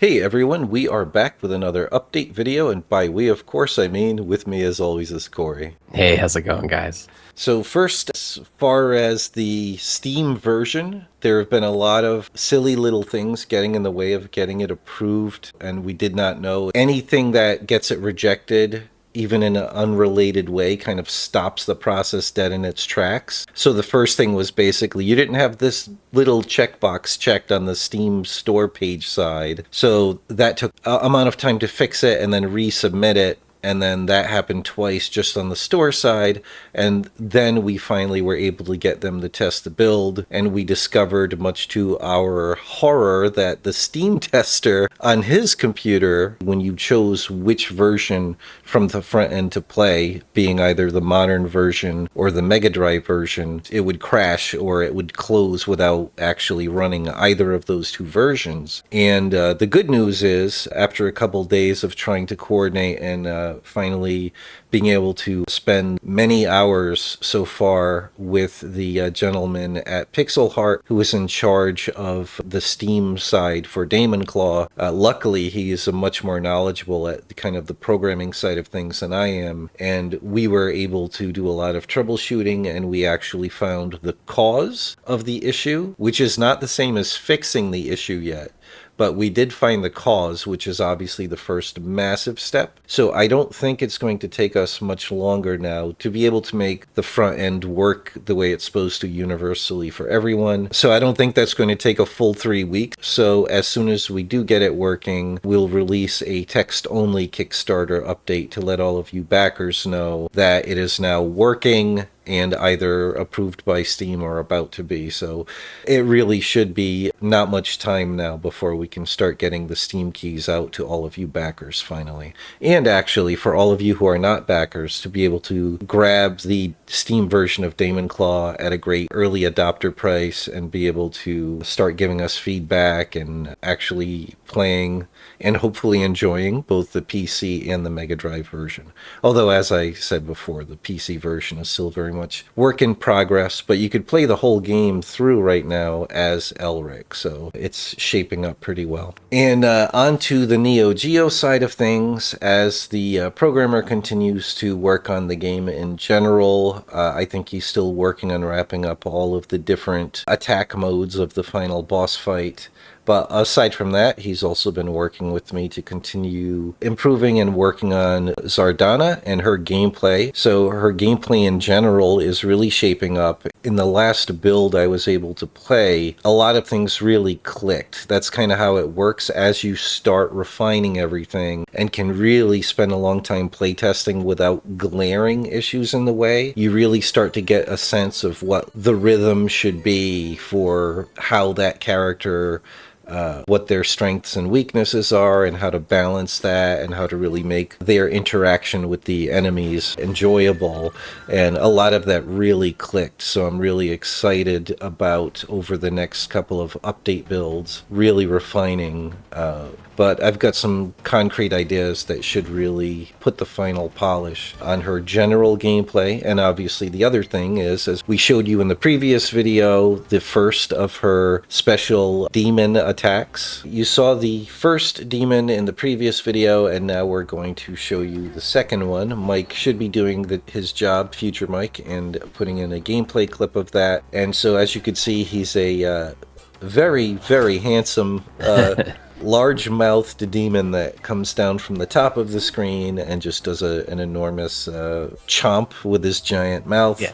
Hey everyone, we are back with another update video, and by we, of course, I mean with me as always is Corey. Hey, how's it going, guys? So first, as far as the Steam version, there have been a lot of silly little things getting in the way of getting it approved, and we did not know anything that gets it rejected, even in an unrelated way, kind of stops the process dead in its tracks. So the first thing was basically you didn't have this little checkbox checked on the Steam store page side. So that took an amount of time to fix it and then resubmit it. And then that happened twice just on the store side. And then we finally were able to get them to test the build. And we discovered, much to our horror, that the Steam tester on his computer, when you chose which version from the front end to play, being either the modern version or the Mega Drive version, it would crash or it would close without actually running either of those two versions. And the good news is, after a couple days of trying to coordinate and finally being able to spend many hours so far with the gentleman at Pixel Heart who is in charge of the Steam side for DaemonClaw. Luckily, he is much more knowledgeable at kind of the programming side of things than I am, and we were able to do a lot of troubleshooting, and we actually found the cause of the issue, which is not the same as fixing the issue yet. But we did find the cause, which is obviously the first massive step. So I don't think it's going to take us much longer now to be able to make the front end work the way it's supposed to universally for everyone. So I don't think that's going to take a full 3 weeks. So as soon as we do get it working, we'll release a text-only Kickstarter update to let all of you backers know that it is now working and either approved by Steam or about to be. So it really should be not much time now before we can start getting the Steam keys out to all of you backers finally. And actually, for all of you who are not backers, to be able to grab the Steam version of DaemonClaw at a great early adopter price and be able to start giving us feedback and actually playing and hopefully enjoying both the PC and the Mega Drive version. Although, as I said before, the PC version is still very much work in progress, but you could play the whole game through right now as Elric, so it's shaping up pretty well. And on to the Neo Geo side of things, as the programmer continues to work on the game in general. I think he's still working on wrapping up all of the different attack modes of the final boss fight. But aside from that, he's also been working with me to continue improving and working on Zardona and her gameplay. So her gameplay in general is really shaping up. In the last build I was able to play, a lot of things really clicked. That's kind of how it works as you start refining everything and can really spend a long time playtesting without glaring issues in the way. You really start to get a sense of what the rhythm should be for how that character what their strengths and weaknesses are and how to balance that and how to really make their interaction with the enemies enjoyable. And a lot of that really clicked. So I'm really excited about, over the next couple of update builds, really refining. But I've got some concrete ideas that should really put the final polish on her general gameplay. And obviously the other thing is, as we showed you in the previous video, the first of her special demon attacks. You saw the first demon in the previous video, and now we're going to show you the second one. Mike should be doing his job, future Mike, and putting in a gameplay clip of that. And so as you can see, he's a very, very handsome large-mouthed demon that comes down from the top of the screen and just does an enormous chomp with his giant mouth. Yeah.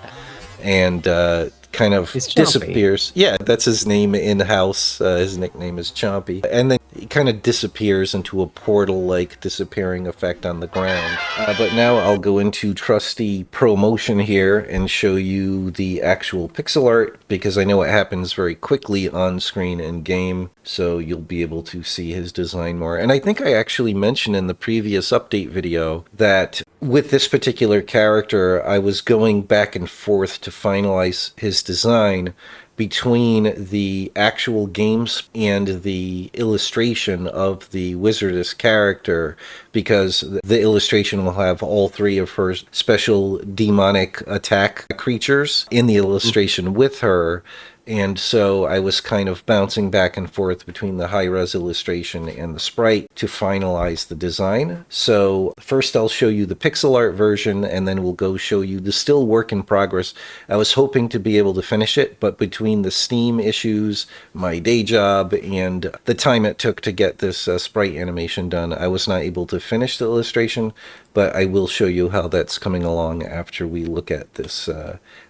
And kind of disappears. Yeah, that's his name in-house. His nickname is Chompy. And then he kind of disappears into a portal-like disappearing effect on the ground. But now I'll go into trusty ProMotion here and show you the actual pixel art, because I know it happens very quickly on screen in game, so you'll be able to see his design more. And I think I actually mentioned in the previous update video that with this particular character, I was going back and forth to finalize his design between the actual games and the illustration of the wizardess character, because the illustration will have all three of her special demonic attack creatures in the illustration with her. And so I was kind of bouncing back and forth between the high-res illustration and the sprite to finalize the design. So first I'll show you the pixel art version, and then we'll go show you the still work in progress. I was hoping to be able to finish it, but between the Steam issues, my day job, and the time it took to get this sprite animation done, I was not able to finish the illustration, but I will show you how that's coming along after we look at this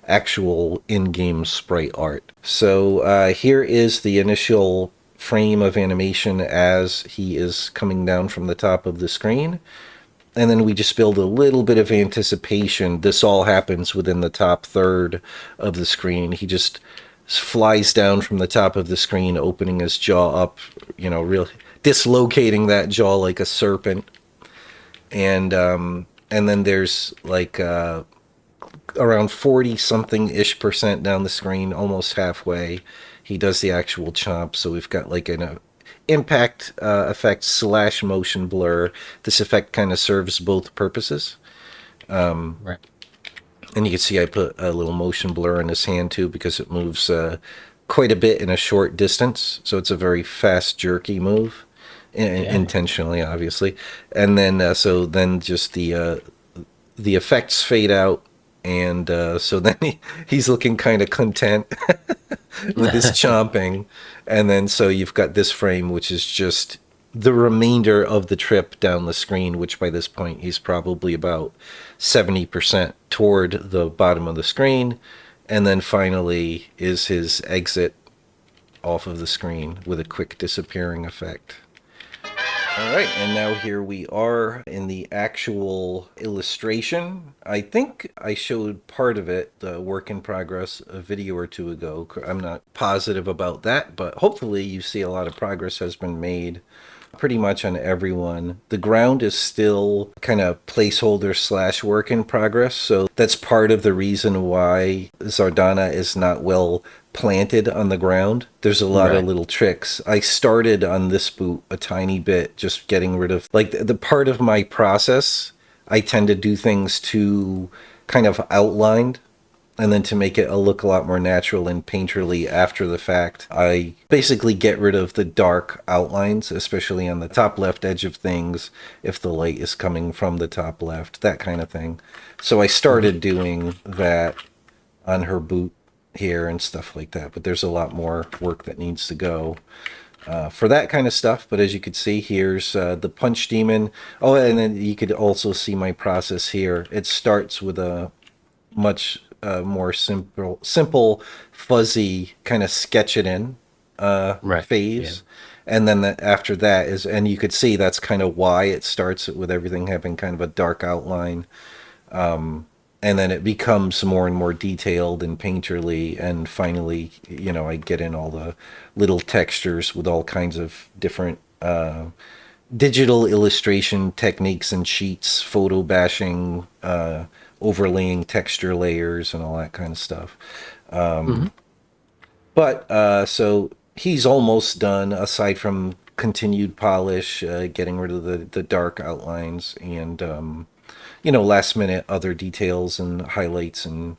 actual in-game sprite art. So here is the initial frame of animation as he is coming down from the top of the screen. And then we just build a little bit of anticipation. This all happens within the top third of the screen. He just flies down from the top of the screen, opening his jaw up, real dislocating that jaw like a serpent. And then there's like around 40 something ish percent down the screen, almost halfway, he does the actual chomp. So we've got like an impact effect / motion blur. This effect kind of serves both purposes. Right. And you can see I put a little motion blur in his hand too, because it moves quite a bit in a short distance. So it's a very fast, jerky move, intentionally, obviously. And then so then just the effects fade out. And so then he's looking kind of content with his chomping. And then so you've got this frame, which is just the remainder of the trip down the screen, which by this point he's probably about 70% toward the bottom of the screen. And then finally is his exit off of the screen with a quick disappearing effect. All right, and now here we are in the actual illustration. I think I showed part of it, the work in progress, a video or two ago. I'm not positive about that, but hopefully you see a lot of progress has been made pretty much on everyone. The ground is still kind of placeholder / work in progress, so that's part of the reason why Zardona is not well planted on the ground. There's a lot of little tricks. I started on this boot a tiny bit, just getting rid of like the part of my process. I tend to do things too kind of outlined, and then to make it look a lot more natural and painterly after the fact, I basically get rid of the dark outlines, especially on the top left edge of things, if the light is coming from the top left, that kind of thing. So I started doing that on her boot here and stuff like that, but there's a lot more work that needs to go for that kind of stuff. But as you can see, here's the punch demon. Oh, and then you could also see my process here. It starts with a much more simple, fuzzy kind of sketch it in phase. Yeah. And then after that is, and you could see that's kind of why it starts with everything having kind of a dark outline. And then it becomes more and more detailed and painterly. And finally, I get in all the little textures with all kinds of different digital illustration techniques and sheets, photo bashing, overlaying texture layers and all that kind of stuff. But so he's almost done, aside from continued polish, getting rid of the dark outlines and last minute other details and highlights, and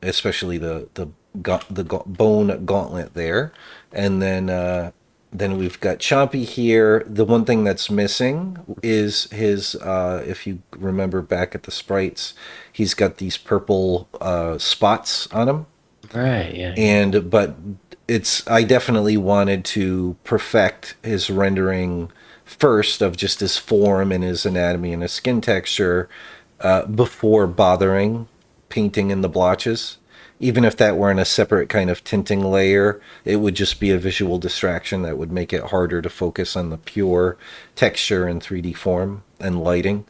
especially the bone gauntlet there. And then we've got Chompy here. The one thing that's missing is his, if you remember back at the sprites, he's got these purple spots on him. Right, yeah. But I definitely wanted to perfect his rendering first of just his form and his anatomy and his skin texture before bothering painting in the blotches. Even if that were in a separate kind of tinting layer, it would just be a visual distraction that would make it harder to focus on the pure texture and 3D form and lighting.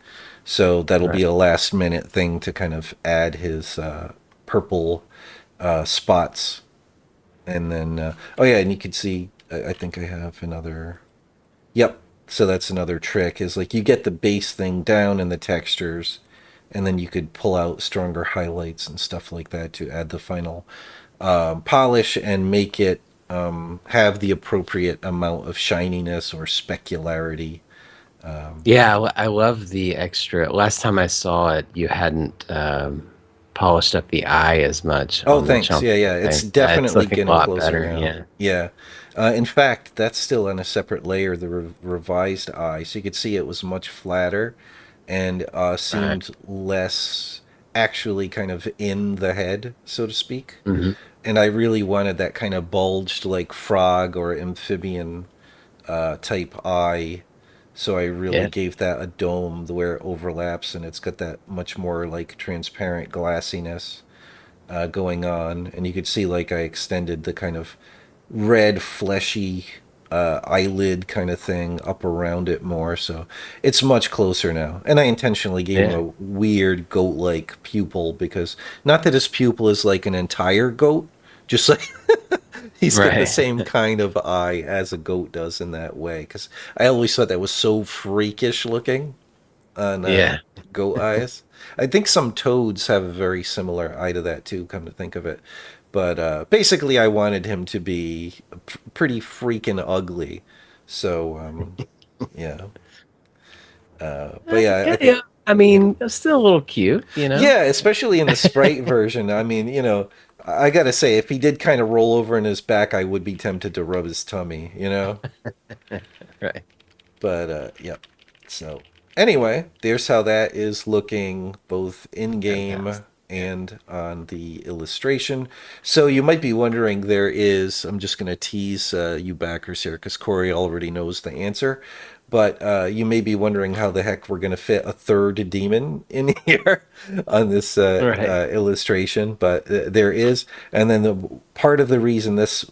So that'll be a last minute thing to kind of add his purple spots. And then, and you can see, I think I have another, yep. So that's another trick, is like you get the base thing down in the textures, and then you could pull out stronger highlights and stuff like that to add the final polish and make it have the appropriate amount of shininess or specularity. I love the extra. Last time I saw it, you hadn't polished up the eye as much. Oh, On the thanks. chunk. Yeah. It's It's definitely looking a getting lot closer better. now. Yeah. Yeah. In fact, that's still on a separate layer, the revised eye. So you could see it was much flatter and Right. seemed less actually kind of in the head, so to speak. Hmm. And I really wanted that kind of bulged like frog or amphibian type eye. So I really Yeah. gave that a dome where it overlaps and it's got that much more like transparent glassiness going on. And you could see like I extended the kind of red fleshy eyelid kind of thing up around it more. So it's much closer now. And I intentionally gave him Yeah. a weird goat-like pupil because not that his pupil is like an entire goat, just like he's got the Right. same kind of eye as a goat does in that way. Because I always thought that was so freakish looking on Yeah. goat eyes. I think some toads have a very similar eye to that too, come to think of it. But basically, I wanted him to be pretty freaking ugly. So, yeah. But yeah, I Yeah, think, yeah. I yeah. mean, it's still a little cute, you know? Yeah, especially in the sprite version. I mean, I gotta say, if he did kind of roll over in his back, I would be tempted to rub his tummy, you know? Right. But yep. So anyway, there's how that is looking both in game Fantastic. Yeah. and on the illustration. So you might be wondering, there is. I'm just going to tease you backers here because Corey already knows the answer. But you may be wondering how the heck we're going to fit a third demon in here on this Right. illustration. But there is, and then the part of the reason this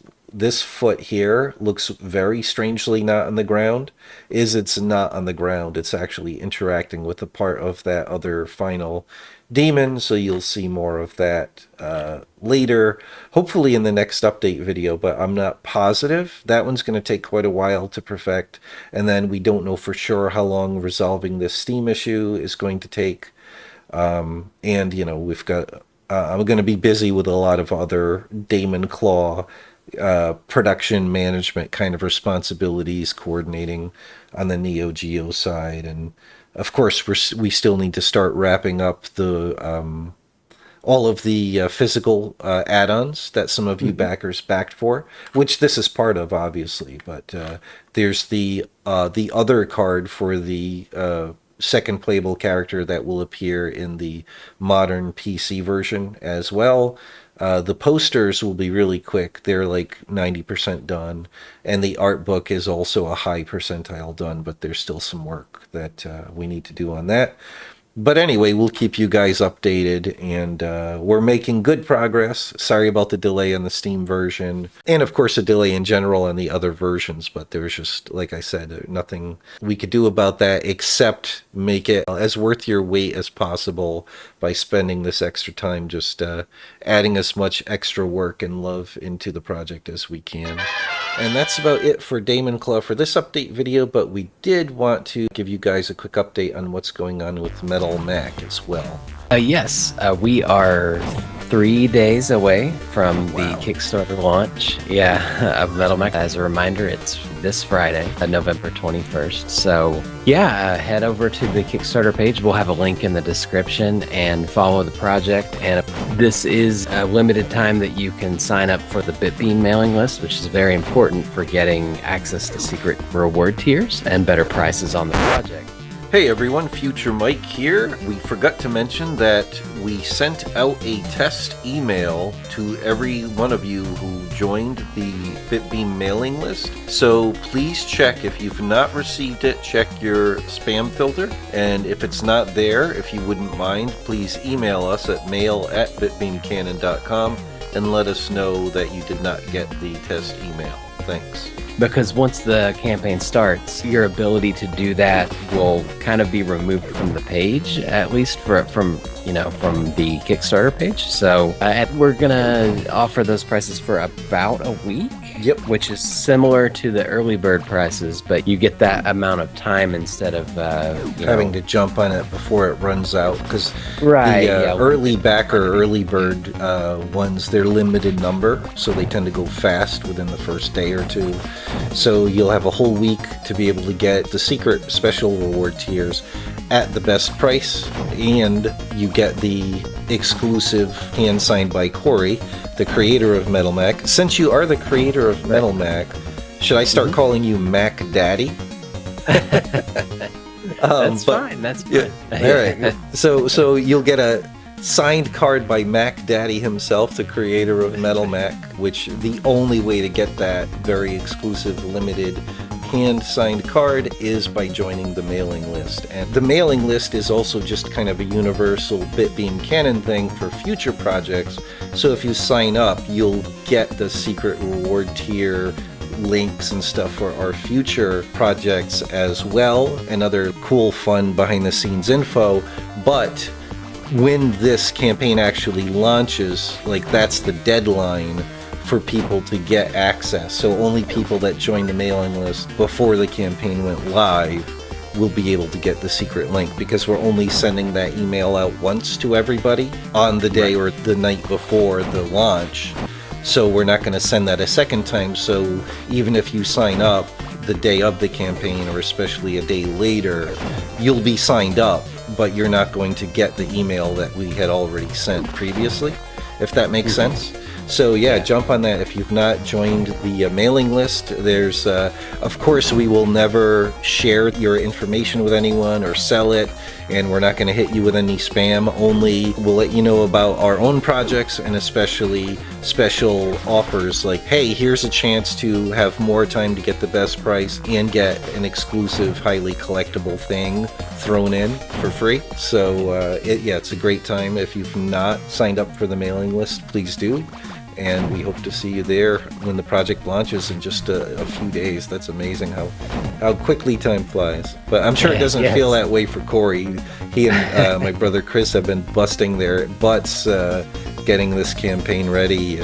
foot here looks very strangely not on the ground is it's not on the ground. It's actually interacting with a part of that other final demon, so you'll see more of that later, hopefully in the next update video, but I'm not positive. That one's going to take quite a while to perfect, and then we don't know for sure how long resolving this Steam issue is going to take. And we've got I'm going to be busy with a lot of other DaemonClaw production management kind of responsibilities, coordinating on the Neo Geo side, and of course we still need to start wrapping up the all of the physical add-ons that some of you Hmm. backers backed for, which this is part of, obviously. But there's the other card for the second playable character that will appear in the modern PC version as well. The posters will be really quick. They're like 90% done. And the art book is also a high percentile done, but there's still some work that we need to do on that. But anyway, we'll keep you guys updated, and we're making good progress. Sorry about the delay on the Steam version, and of course a delay in general on the other versions, but there's just, like I said, nothing we could do about that except make it as worth your wait as possible by spending this extra time just adding as much extra work and love into the project as we can. And that's about it for DaemonClaw for this update video, but we did want to give you guys a quick update on what's going on with Metal Mac as well. Yes, we are 3 days away from the Wow. Kickstarter launch. Yeah, of Metal Mech. As a reminder, it's this Friday, November 21st. So yeah, head over to the Kickstarter page. We'll have a link in the description and follow the project. And this is a limited time that you can sign up for the BitBeam mailing list, which is very important for getting access to secret reward tiers and better prices on the project. Hey everyone, Future Mike here. We forgot to mention that we sent out a test email to every one of you who joined the BitBeam mailing list. So please check, if you've not received it, check your spam filter. And if it's not there, if you wouldn't mind, please email us at mail@bitbeamcannon.com and let us know that you did not get the test email. Thanks. Because once the campaign starts, your ability to do that will kind of be removed from the page, at least from the Kickstarter page. So we're gonna offer those prices for about a week, Yep. which is similar to the early bird prices, but you get that amount of time instead of having to jump on it before it runs out, because Right, the yeah. early backer, early bird ones, they're limited number, so they tend to go fast within the first day or two. So you'll have a whole week to be able to get the secret special reward tiers at the best price, and you get the exclusive hand signed by Corey, the creator of Metal Mac. Since you are the creator of Metal Mac, should I start calling you Mac Daddy? That's fine. That's fine. Yeah. All right. So you'll get a signed card by Mac Daddy himself, the creator of Metal Mac, which the only way to get that very exclusive limited hand-signed card is by joining the mailing list. And the mailing list is also just kind of a universal BitBeamCannon thing for future projects. So if you sign up, you'll get the secret reward tier links and stuff for our future projects as well, and other cool, fun behind-the-scenes info. But when this campaign actually launches, like, that's the deadline for people to get access. So only people that joined the mailing list before the campaign went live will be able to get the secret link, because we're only sending that email out once to everybody on the day or the night before the launch. So we're not going to send that a second time. So even if you sign up the day of the campaign, or especially a day later, you'll be signed up, but you're not going to get the email that we had already sent previously, if that makes sense. So yeah, jump on that if you've not joined the mailing list. There's, of course, we will never share your information with anyone or sell it, and we're not going to hit you with any spam. Only we'll let you know about our own projects, and especially special offers like, hey, here's a chance to have more time to get the best price and get an exclusive, highly collectible thing thrown in for free. So it's a great time. If you've not signed up for the mailing list, please do. And we hope to see you there when the project launches in just a few days. That's amazing how quickly time flies. But I'm sure it doesn't feel that way for Corey. He and my brother Chris have been busting their butts getting this campaign ready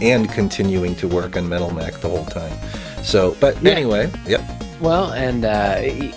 and continuing to work on Metal Mac the whole time. So, but anyway, yep. Well, and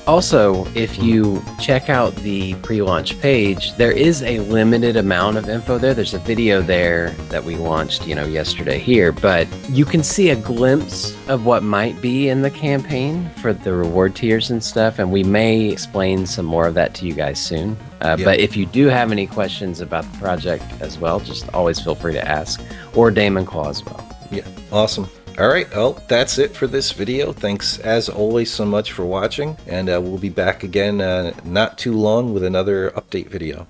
also, if you check out the pre-launch page, there is a limited amount of info there. There's a video there that we launched, yesterday here, but you can see a glimpse of what might be in the campaign for the reward tiers and stuff, and we may explain some more of that to you guys soon. But if you do have any questions about the project as well, just always feel free to ask, or DaemonClaw as well. Yeah, awesome. All right, well, that's it for this video. Thanks, as always, so much for watching, and we'll be back again not too long with another update video.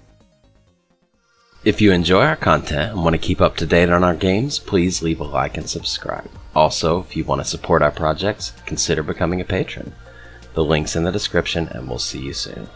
If you enjoy our content and want to keep up to date on our games, please leave a like and subscribe. Also, if you want to support our projects, consider becoming a patron. The link's in the description, and we'll see you soon.